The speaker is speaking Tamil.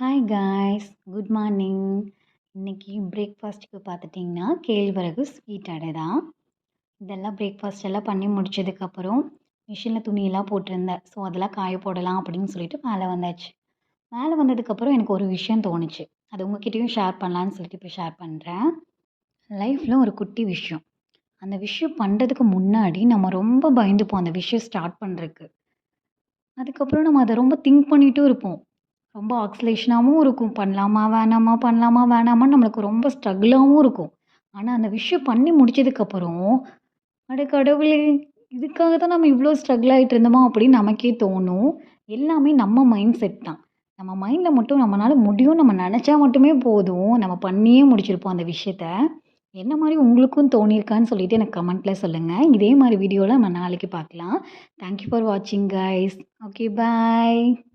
Hi guys, good morning. இன்னைக்கு பிரேக்ஃபாஸ்ட்டுக்கு பார்த்துட்டிங்கன்னா கேழ்வரகு ஸ்வீட் அடை தான். இதெல்லாம் பிரேக்ஃபாஸ்ட் எல்லாம் பண்ணி முடிச்சதுக்கப்புறம் மிஷினில் துணியெல்லாம் போட்டிருந்தேன். ஸோ அதெல்லாம் காய போடலாம் அப்படின்னு சொல்லிட்டு மேலே வந்தாச்சு. மேலே வந்ததுக்கப்புறம் எனக்கு ஒரு விஷயம் தோணுச்சு. அது உங்ககிட்டயும் ஷேர் பண்ணலான்னு சொல்லிட்டு இப்போ ஷேர் பண்ணுறேன். லைஃப்பில் ஒரு குட்டி விஷயம். அந்த விஷயம் பண்ணுறதுக்கு முன்னாடி நம்ம ரொம்ப பயந்துப்போம் அந்த விஷயம் ஸ்டார்ட் பண்ணுறதுக்கு. அதுக்கப்புறம் நம்ம அத ரொம்ப திங்க் பண்ணிட்டும் இருப்போம். ரொம்ப ஆக்ஸிலேஷனாவும் இருக்கும். பண்ணலாமா? வேணாமா? பண்ணலாமா? வேணாமான்னு நம்மளுக்கு ரொம்ப ஸ்ட்ரகிளாவும் இருக்கும். ஆனா, அந்த விஷயம் பண்ணி முடிச்சதுக்கப்புறம், அட கடவுளே! இதுக்காக தான் நம்ம இவ்ளோ ஸ்ட்ரகிள் ஆயிட்டு இருந்தோமா? அப்படின்னு நமக்கே தோணும். எல்லாமே நம்ம மைண்ட் செட் தான். நம்ம மைண்ட்ல மட்டும் நம்மனால முடியும்னு நம்ம நெனச்சா மட்டுமே போதும். நம்ம பண்ணியே முடிச்சிருப்போம் அந்த விஷயத்த. என்ன மாரி உங்களுக்கும் தோணியிருக்கான்னு சொல்லிட்டு எனக்கு கமெண்ட்ல சொல்லுங்க. இதே மாரி வீடியோல நம்ம நாளைக்கு பார்க்கலாம். தேங்க் யூ ஃபார் வாட்சிங் கைஸ். ஓகே, பாய்.